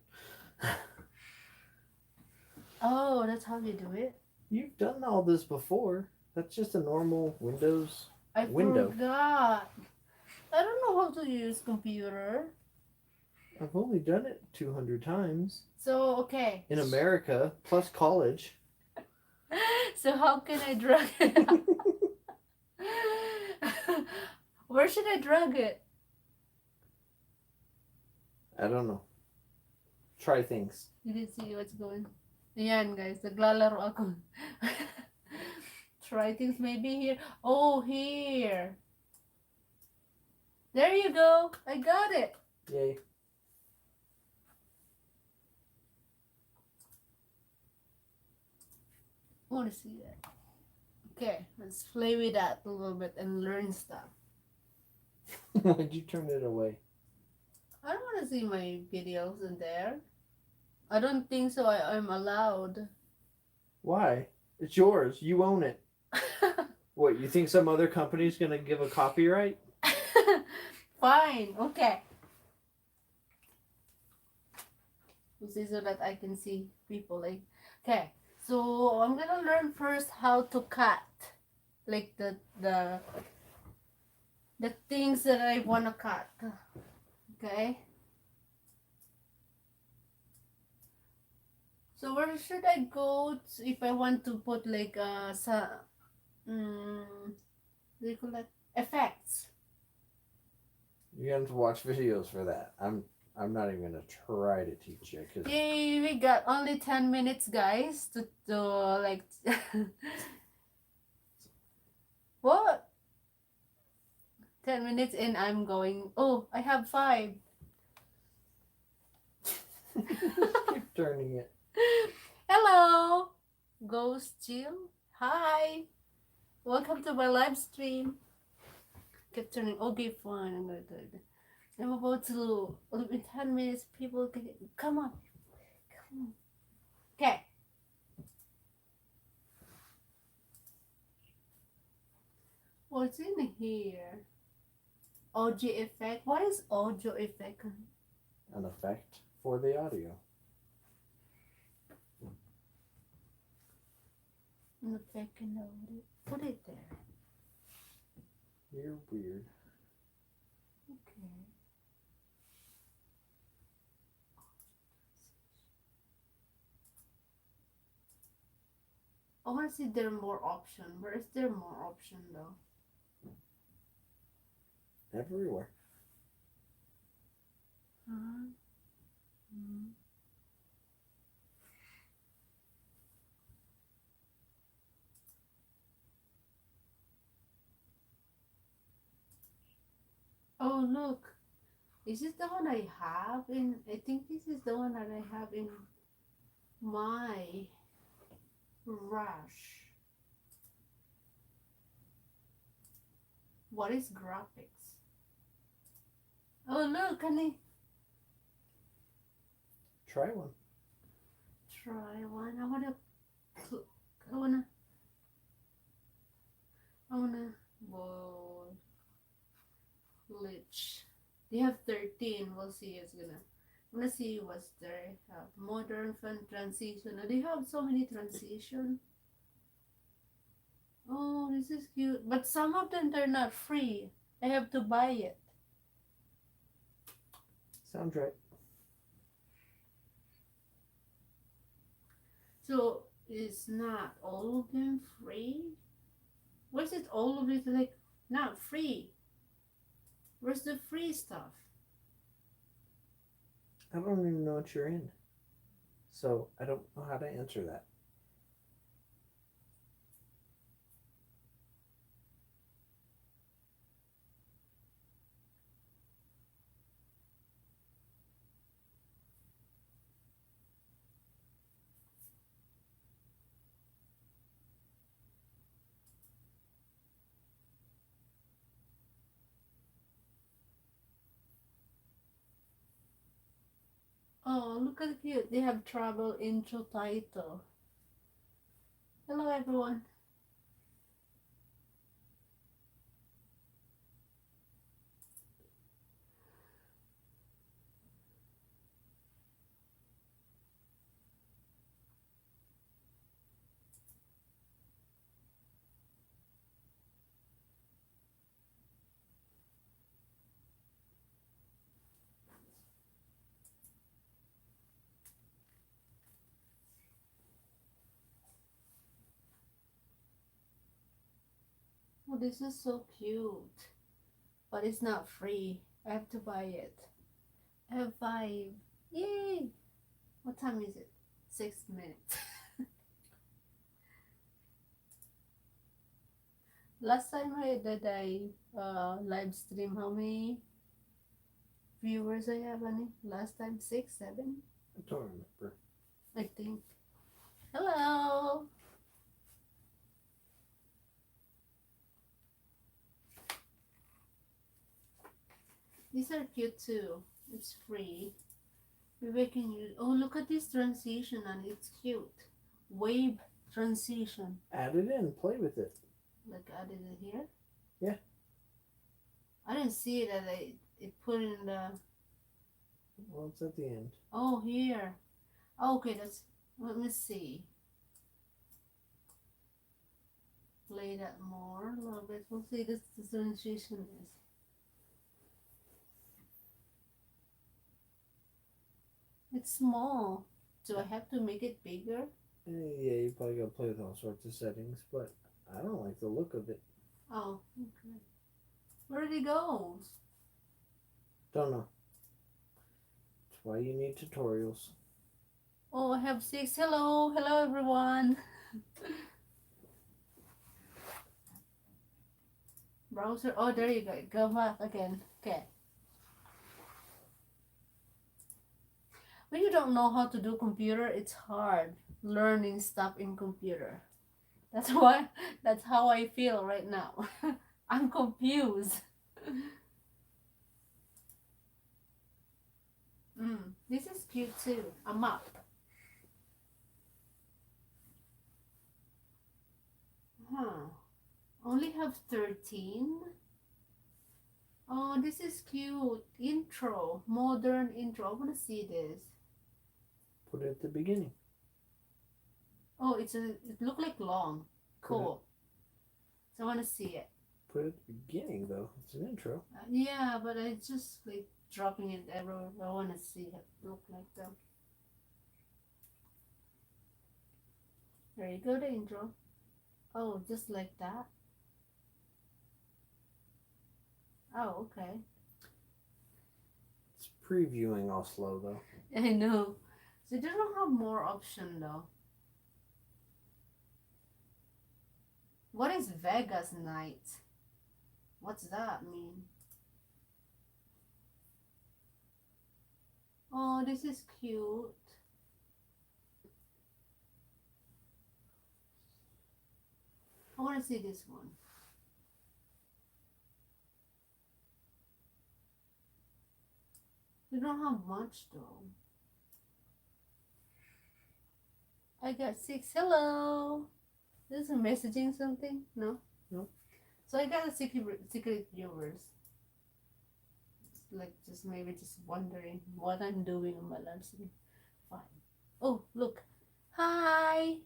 Oh, that's how you do it.
You've done all this before. That's just a normal Windows
I
window.
forgot. I don't know how to use computer.
I've only done it 200 times.
So, okay.
In America, plus college.
So how can I drag it? Where should I drag it?
I don't know. Try things.
You didn't see what's going. Ayan guys, naglalaro ako. Try things maybe here. Oh, here. There you go. I got it.
Yay.
I want to see that. Okay, let's play with that a little bit and learn stuff.
Why'd you turn it away?
I don't want to see my videos in there. I don't think so. I'm allowed.
Why? It's yours. You own it. What, you think some other company's gonna give a copyright?
Fine. Okay. We'll see so that I can see people like. Okay. So I'm gonna learn first how to cut, like the things that I wanna cut. Okay. So where should I go if I want to put like what do you call that? Effects.
You're gonna have to watch videos for that. I'm not even gonna try to teach you. Cause
Yay, we got only 10 minutes, guys, to like. What? 10 minutes and I'm going. Oh, I have 5.
keep turning it.
Hello, Ghost Chill. Hi, welcome to my live stream. Keep turning. Okay, fine. I'm gonna do it. I'm about to. In 10 minutes, people can come on. Come on. Okay. What's in here? Audio effect. What is audio effect?
An effect for the audio.
An effect in audio. Put it there.
You're weird.
Okay. I want to see there more option. Where is there more option though?
Everywhere.
Huh? Oh look, is this the one I have in? I think this is the one that I have in my Rush. What is graphics? Oh look, can I
Try one.
try one? I wanna. Whoa. Glitch. They have 13. We'll see. I'm gonna see what's there. Have modern fun transition. Oh, they have so many transition. Oh, this is cute. But some of them they're not free. I have to buy it.
Sounds right.
So it's not all of them free? Where's it all of it like not free? Where's the free stuff?
I don't even know what you're in. So I don't know how to answer that.
Oh, look at cute. They have travel intro title. Hello everyone. Oh, this is so cute. But it's not free. I have to buy it. I have 5. Yay! What time is it? 6 minutes. Last time that I live stream, how many viewers I have, Annie? Last time 6, 7?
I don't remember.
I think. Hello! These are cute too. It's free. Maybe I can use. Oh, look at this transition, and it's cute. Wave transition.
Add it in. Play with it.
Like added it here.
Yeah.
I didn't see that it put in the.
Well, it's at the end.
Oh, here. Oh, okay, that's. Let me see. Play that more a little bit. We'll see. This the transition is. It's small. Do I have to make it bigger?
Yeah, you probably gotta play with all sorts of settings, but I don't like the look of it.
Oh, okay. Where did it go?
Don't know. That's why you need tutorials.
Oh, I have 6. Hello, hello everyone. Browser. Oh, there you go. Go back again. Okay. When you don't know how to do computer, it's hard learning stuff in computer. That's why. That's how I feel right now. I'm confused. This is cute too. A map. Huh. Only have 13. Oh, this is cute. Intro. Modern intro. I want to see this.
Put it at the beginning.
Oh, it look like long. Cool. So I want to see it.
Put it at the beginning, though. It's an intro.
Yeah, but I just like dropping it everywhere. I want to see it look like that. There you go, the intro. Oh, just like that. Oh, okay.
It's previewing all slow, though.
I know. So they don't have more option though. What is Vegas night? What's that mean? Oh, this is cute. I want to see this one. We don't have much though. I got 6. Hello. This is messaging something? No?
No.
So I got a secret viewers. It's like just maybe just wondering what I'm doing on my live stream. Fine. Oh, look. Hi.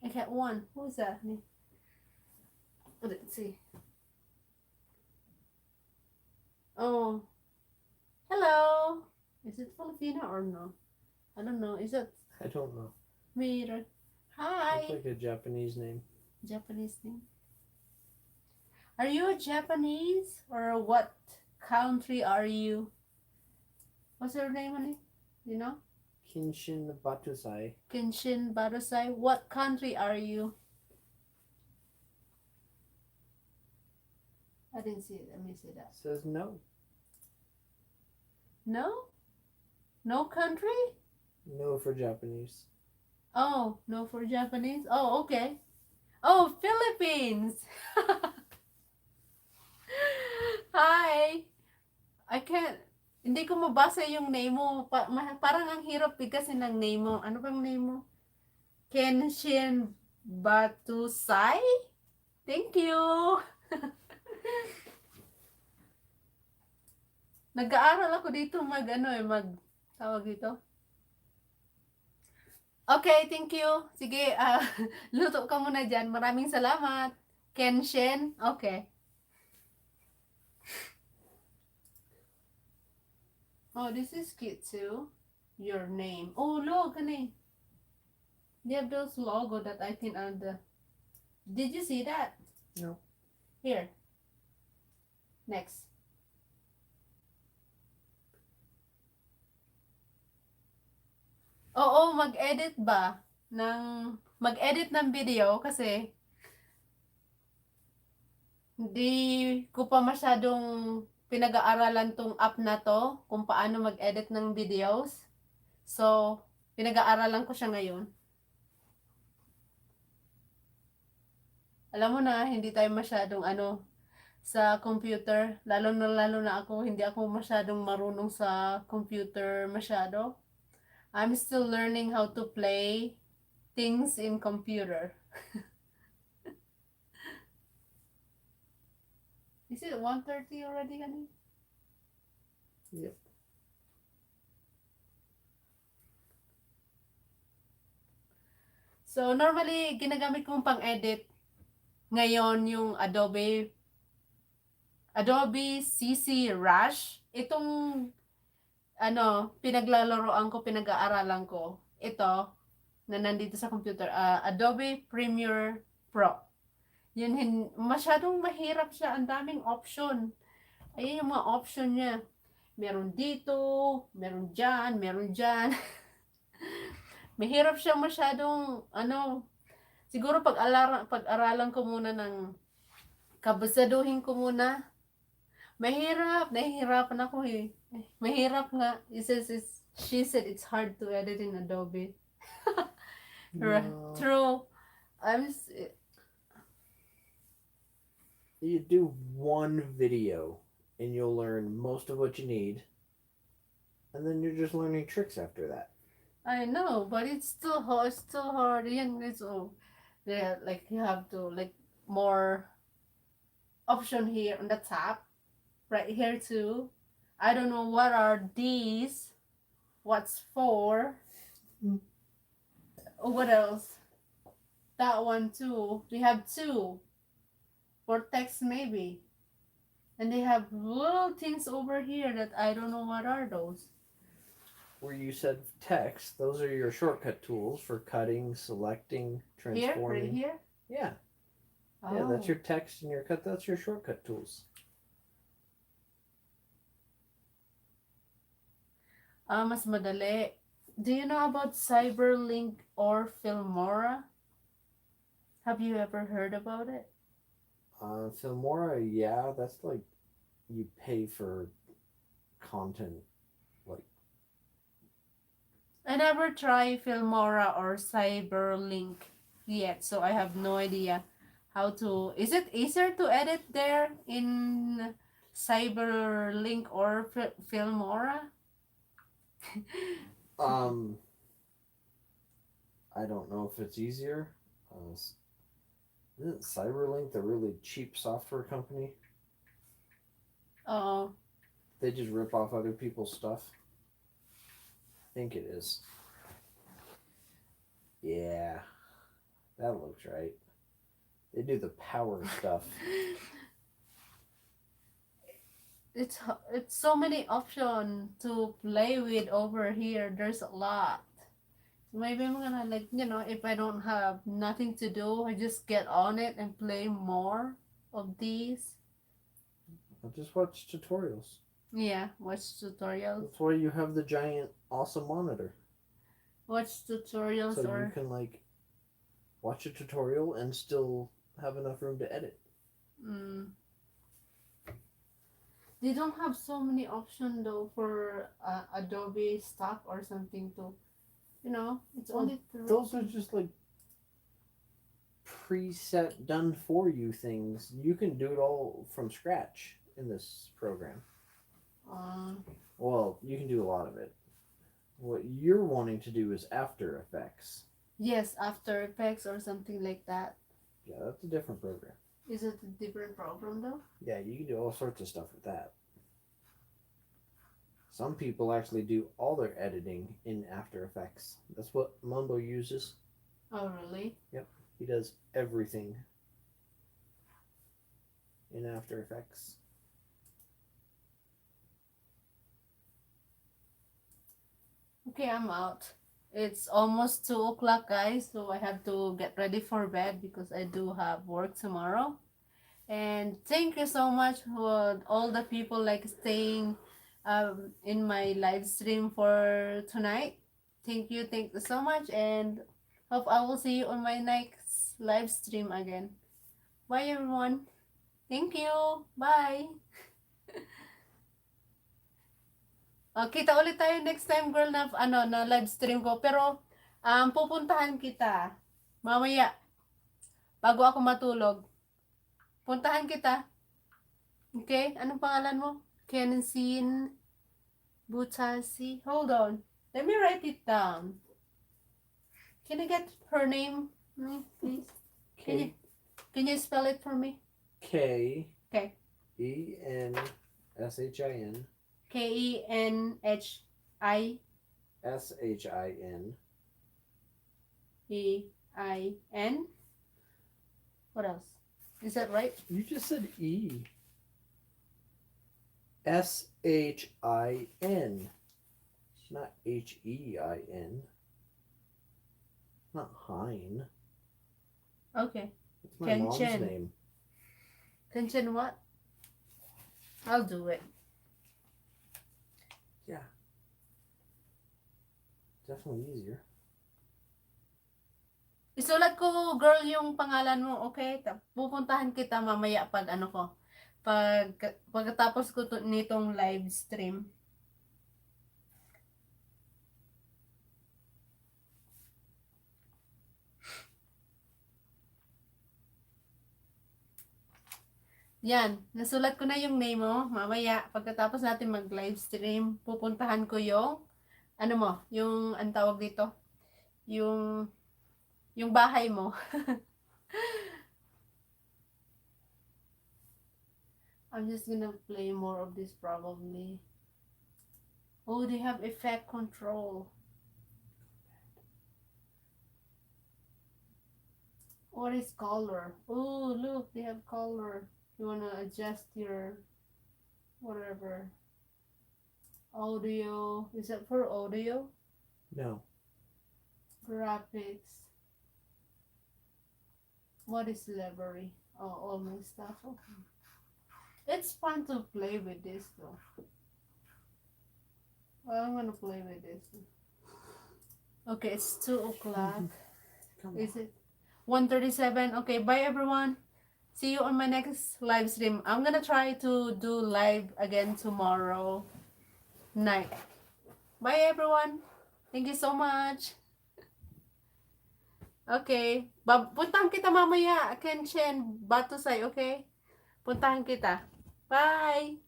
I got 1. Who's that? Let's see. Oh, hello. Is it Filipino or no? I don't know. Is it
I don't know.
me either?
Looks
Hi.
like a Japanese name.
Japanese name. Are you a Japanese or what country are you? What's your name, honey? You know?
Kinshin Batusai.
Kenshin Barusai. What country are you? I didn't see it. Let me see that.
Says no.
No? No country?
No for Japanese.
Oh, no for Japanese? Oh, okay. Oh, Philippines! Hi! I can't, hindi ko mabasa yung name mo. Parang ang hirap bigkasin ng name mo. Ano bang name mo? Kenshin Batusai? Thank you! Nag-aaral ako dito tawag dito. Okay, thank you. Sige, luto ka muna dyan. Maraming salamat. Kenshin? Okay. Oh, this is cute too. Your name. Oh, look, honey. They have those logo that I can add. Did you see that?
No.
Here. Next. Oo, mag-edit ba? Mag-edit ng video kasi hindi ko pa masyadong pinag-aaralan tong app na to kung paano mag-edit ng videos. So, pinag-aaralan ko siya ngayon. Alam mo na, hindi tayo masyadong sa computer. Lalo na ako, hindi ako masyadong marunong sa computer masyado. I'm still learning how to play things in computer. Is it 1:30 already, honey?
Yep.
So, normally, ginagamit kong pang-edit ngayon yung Adobe CC Rush. Itong, pinaglalaroan ko, pinag-aaralan ko. Ito, na nandito sa computer, Adobe Premiere Pro. Yun, masyadong mahirap siya. Ang daming option. Ayun yung mga option niya. Meron dito, meron dyan, meron dyan. Mahirap siya masyadong, siguro pag-aralan ko muna kabasaduhin ko muna. Nahihirapan ako eh. Mahirap nga. She said it's hard to edit in Adobe.
No.
True.
You do one video and you'll learn most of what you need. And then you're just learning tricks after that.
I know, but it's still hard. It's still hard. Like you have to more option here on the top, right here too. I don't know what are these. What's for? Oh, what else? That one too. We have two. For text maybe. And they have little things over here that I don't know what are those.
Where you said text, those are your shortcut tools for cutting, selecting, transforming.
Right here?
Yeah.
Oh.
Yeah, that's your text and your cut. That's your shortcut tools.
Mas madali. Do you know about Cyberlink or Filmora? Have you ever heard about it?
Filmora, yeah, that's like you pay for content.
I never tried Filmora or Cyberlink yet, so I have no idea how to. Is it easier to edit there in Cyberlink or Filmora?
I don't know if it's easier. Isn't Cyberlink the really cheap software company?
Oh.
They just rip off other people's stuff. I think it is. Yeah, that looks right. They do the power stuff.
it's so many options to play with over here. There's a lot. Maybe I'm gonna like, if I don't have nothing to do, I just get on it and play more of these.
I'll just watch tutorials.
Yeah, watch tutorials.
That's why you have the giant awesome monitor.
Watch tutorials
So you
or
can like watch a tutorial and still have enough room to edit.
They don't have so many options though for Adobe stock or something to, it's
Well,
only three.
Those are just like preset done for you things. You can do it all from scratch in this program. Well, you can do a lot of it. What you're wanting to do is After Effects.
Yes, After Effects or something like that.
Yeah, that's a different program.
Is it a different program though?
Yeah, you can do all sorts of stuff with that. Some people actually do all their editing in After Effects. That's what Mumbo uses.
Oh, really?
Yep, he does everything in After Effects.
Okay, I'm out. It's almost 2 o'clock, guys, so I have to get ready for bed because I do have work tomorrow. And thank you so much for all the people like staying in my live stream for tonight. Thank you so much, and hope I will see you on my next live stream again. Bye everyone. Thank you. Bye. Kita ulit tayo next time, girl, na na live stream ko. Pero pupuntahan kita mamaya bago ako matulog. Puntahan kita. Okay? Anong pangalan mo? Kensin Butasi. Hold on. Let me write it down. Can I get her name, please? Can you spell it for me?
K.
Okay.
ENSHIN.
KENHISHIN. What else? Is that right?
You just said E. SHIN. Not HEIN. Not Hein.
Okay.
It's my mom's
Chen.
name.
Tension what? I'll do it.
Yeah. Definitely easier.
Isulat ko, girl, yung pangalan mo, okay? Pupuntahan kita mamaya pag pagkatapos ko nitong live stream. Yan, nasulat ko na yung name mo. Mamaya, pagkatapos natin mag-live stream, pupuntahan ko yung, yung, ang tawag dito, yung bahay mo. I'm just gonna play more of this probably. Oh, they have effect control. What is color? Oh, look, they have color. You wanna adjust your whatever. Audio. Is that for audio?
No.
Graphics. What is library? Oh, all my stuff. Okay. It's fun to play with this though. Well, I'm gonna play with this. Okay, it's 2 o'clock. Is it 1:37? Okay, bye everyone. See you on my next live stream. I'm gonna try to do live again tomorrow night. Bye everyone. Thank you so much. Okay. Puntahan kita mamaya. Kenshin Batusay, okay? Puntahan kita. Bye!